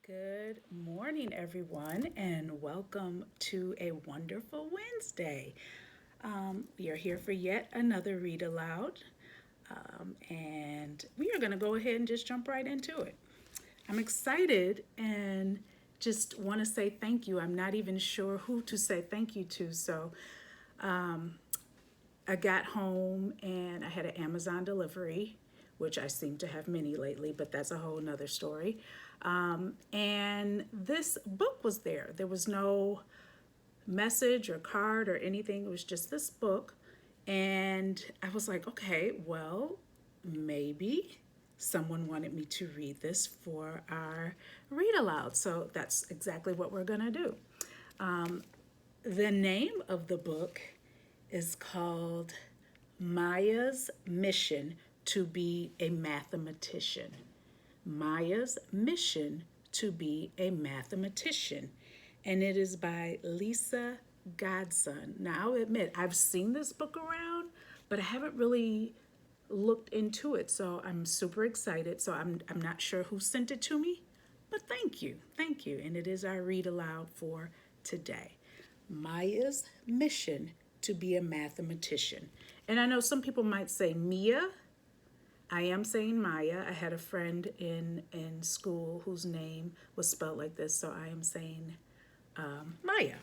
Good morning, everyone, and welcome to a wonderful Wednesday. We are here for yet another read aloud, and we are going to go ahead and just jump right into it. I'm excited and just want to say thank you. I'm not even sure who to say thank you to, so I got home and I had an Amazon delivery, which I seem to have many lately, but that's a whole nother story. And this book was there. There was no message or card or anything. It was just this book. And I was like, okay, well, maybe someone wanted me to read this for our read aloud. So that's exactly what we're going to do. The name of the book is called Maya's Mission to be a Mathematician. Maya's Mission to be a Mathematician. And it is by Lisa Godson. Now, I'll admit, I've seen this book around, but I haven't really looked into it. So I'm super excited. So I'm not sure who sent it to me, but thank you. Thank you. And it is our read aloud for today. Maya's Mission to be a Mathematician. And I know some people might say Mia. I am saying Maya. I had a friend in school whose name was spelled like this, so I am saying Maya.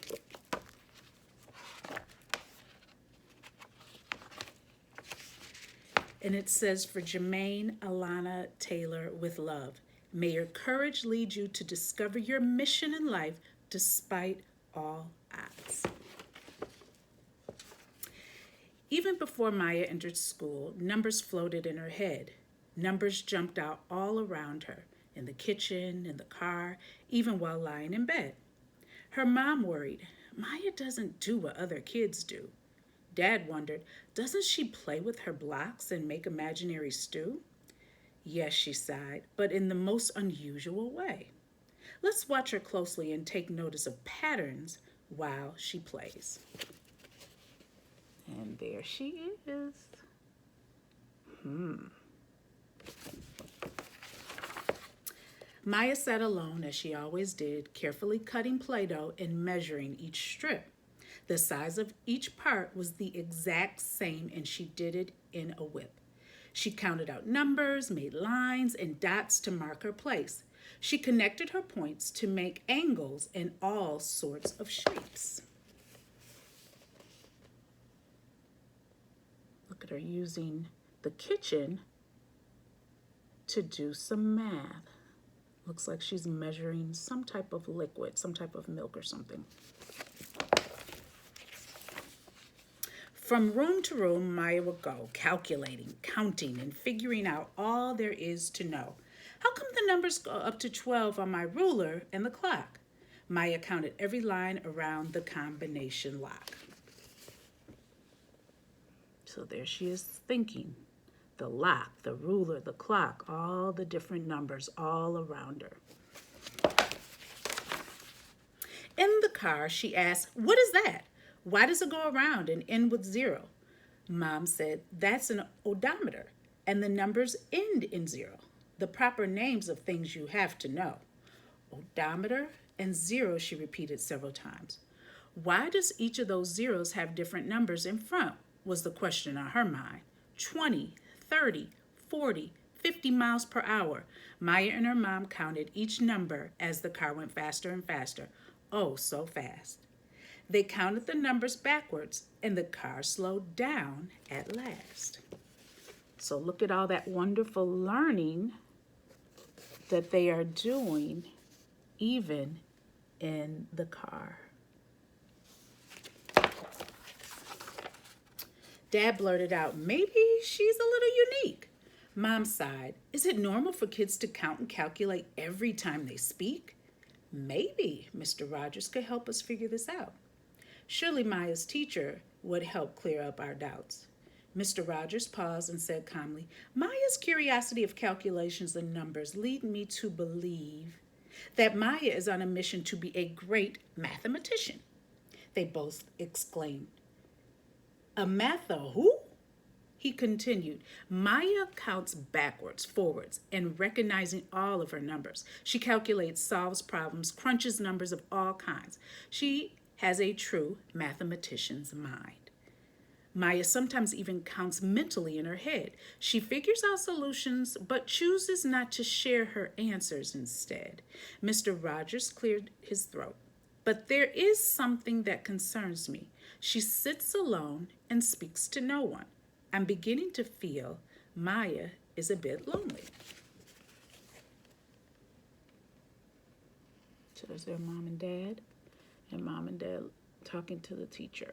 And it says, for Jermaine Alana Taylor, with love, may your courage lead you to discover your mission in life despite all odds. Even before Maya entered school, numbers floated in her head. Numbers jumped out all around her, in the kitchen, in the car, even while lying in bed. Her mom worried, Maya doesn't do what other kids do. Dad wondered, doesn't she play with her blocks and make imaginary stew? Yes, she sighed, but in the most unusual way. Let's watch her closely and take notice of patterns while she plays. And there she is. Maya sat alone, as she always did, carefully cutting Play-Doh and measuring each strip. The size of each part was the exact same, and she did it in a whip. She counted out numbers, made lines and dots to mark her place. She connected her points to make angles in all sorts of shapes. Look at her using the kitchen to do some math. Looks like she's measuring some type of liquid, some type of milk or something. From room to room, Maya would go, calculating, counting, and figuring out all there is to know. How come the numbers go up to 12 on my ruler and the clock? Maya counted every line around the combination lock. So there she is thinking. The lock, the ruler, the clock, all the different numbers all around her. In the car, she asked, what is that? Why does it go around and end with 0? Mom said, that's an odometer, and the numbers end in 0. The proper names of things you have to know. Odometer and 0, she repeated several times. Why does each of those zeros have different numbers in front, was the question on her mind. 20, 30, 40, 50 miles per hour. Maya and her mom counted each number as the car went faster and faster. Oh, so fast. They counted the numbers backwards, and the car slowed down at last. So look at all that wonderful learning that they are doing, even in the car. Dad blurted out, maybe she's a little unique. Mom sighed, is it normal for kids to count and calculate every time they speak? Maybe Mr. Rogers could help us figure this out. Surely Maya's teacher would help clear up our doubts. Mr. Rogers paused and said calmly, Maya's curiosity of calculations and numbers lead me to believe that Maya is on a mission to be a great mathematician. They both exclaimed. A matho who? He continued, Maya counts backwards, forwards, and recognizing all of her numbers. She calculates, solves problems, crunches numbers of all kinds. She has a true mathematician's mind. Maya sometimes even counts mentally in her head. She figures out solutions, but chooses not to share her answers instead. Mr. Rogers cleared his throat. But there is something that concerns me. She sits alone and speaks to no one. I'm beginning to feel Maya is a bit lonely. So there's their mom and dad talking to the teacher.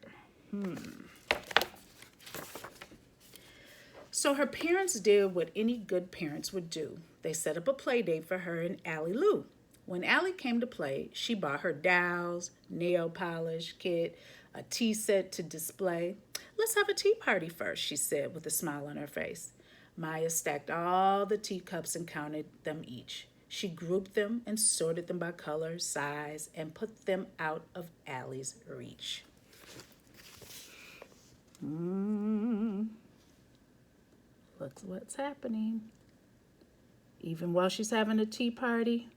So her parents did what any good parents would do. They set up a play date for her and Aloud. When Allie came to play, she bought her dowels, nail polish kit, a tea set to display. Let's have a tea party first, she said with a smile on her face. Maya stacked all the teacups and counted them each. She grouped them and sorted them by color, size, and put them out of Allie's reach. Look what's happening. Even while she's having a tea party,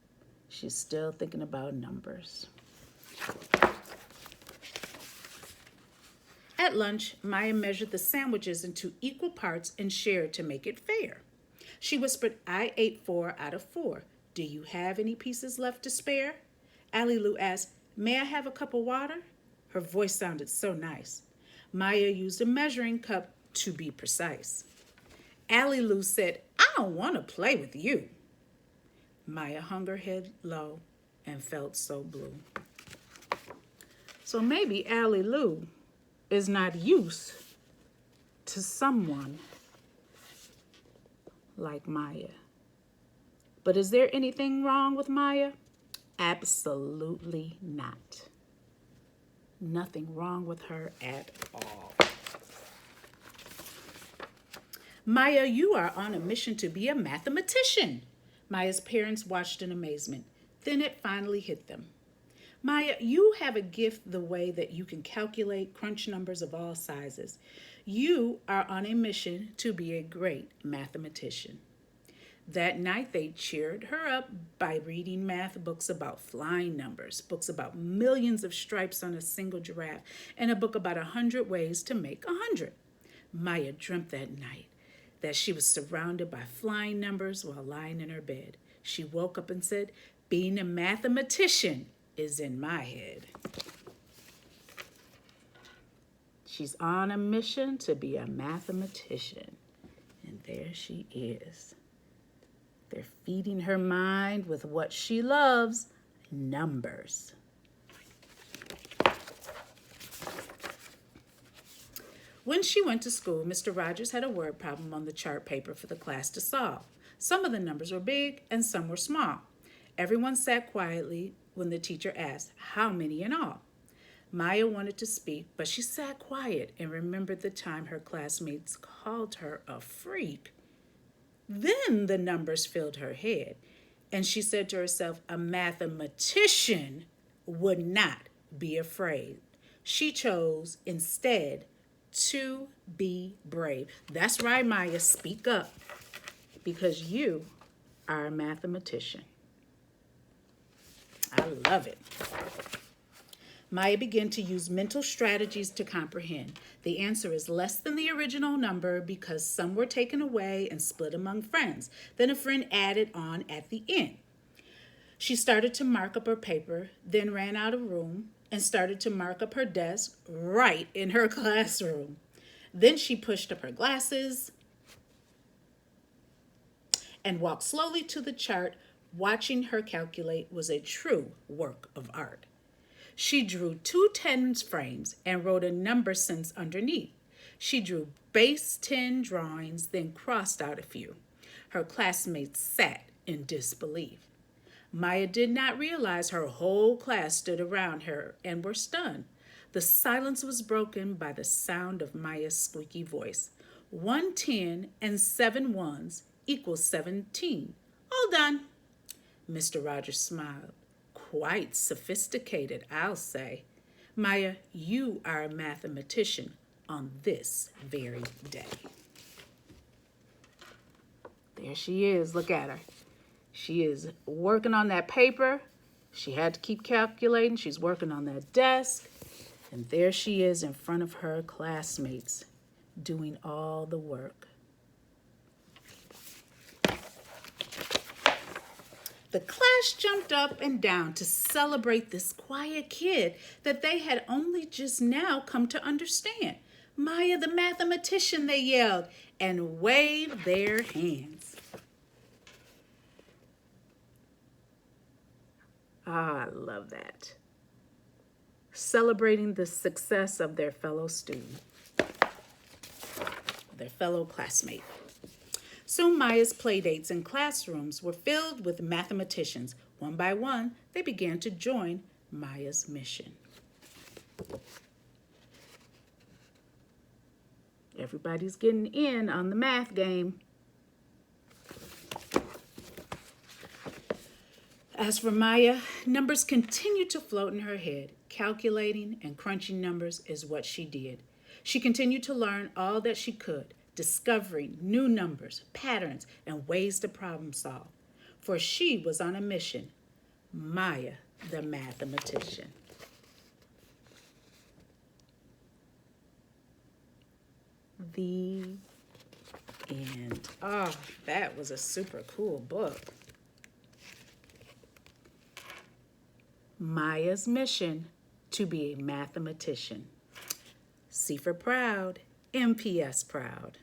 she's still thinking about numbers. At lunch, Maya measured the sandwiches into equal parts and shared to make it fair. She whispered, I ate 4 out of 4. Do you have any pieces left to spare? Aloud asked, may I have a cup of water? Her voice sounded so nice. Maya used a measuring cup to be precise. Aloud said, I don't want to play with you. Maya hung her head low and felt so blue. So maybe Aloud is not used to someone like Maya. But is there anything wrong with Maya? Absolutely not. Nothing wrong with her at all. Maya, you are on a mission to be a mathematician. Maya's parents watched in amazement. Then it finally hit them. Maya, you have a gift the way that you can calculate crunch numbers of all sizes. You are on a mission to be a great mathematician. That night, they cheered her up by reading math books about flying numbers, books about millions of stripes on a single giraffe, and a book about 100 ways to make 100. Maya dreamt that night that she was surrounded by flying numbers while lying in her bed. She woke up and said, being a mathematician is in my head. She's on a mission to be a mathematician. And there she is. They're feeding her mind with what she loves, numbers. When she went to school, Mr. Rogers had a word problem on the chart paper for the class to solve. Some of the numbers were big and some were small. Everyone sat quietly when the teacher asked, how many in all? Maya wanted to speak, but she sat quiet and remembered the time her classmates called her a freak. Then the numbers filled her head, and she said to herself, a mathematician would not be afraid. She chose instead to be brave. That's right, Maya, speak up, because you are a mathematician. I love it. Maya began to use mental strategies to comprehend. The answer is less than the original number because some were taken away and split among friends. Then a friend added on at the end. She started to mark up her paper, then ran out of room and started to mark up her desk right in her classroom. Then she pushed up her glasses and walked slowly to the chart. Watching her calculate was a true work of art. She drew 2 tens frames and wrote a number sense underneath. She drew base 10 drawings, then crossed out a few. Her classmates sat in disbelief. Maya did not realize her whole class stood around her and were stunned. The silence was broken by the sound of Maya's squeaky voice. 1 10 and 7 ones equals 17. All done. Mr. Rogers smiled. Quite sophisticated, I'll say. Maya, you are a mathematician on this very day. There she is. Look at her. She is working on that paper. She had to keep calculating. She's working on that desk. And there she is in front of her classmates doing all the work. The class jumped up and down to celebrate this quiet kid that they had only just now come to understand. Maya the mathematician, they yelled, and waved their hands. Ah, I love that. Celebrating the success of their fellow student, their fellow classmate. Soon Maya's playdates and classrooms were filled with mathematicians. One by one, they began to join Maya's mission. Everybody's getting in on the math game. As for Maya, numbers continued to float in her head. Calculating and crunching numbers is what she did. She continued to learn all that she could, discovering new numbers, patterns, and ways to problem solve. For she was on a mission, Maya the mathematician. The end. Oh, that was a super cool book. Maya's mission to be a mathematician. C for proud, MPS proud.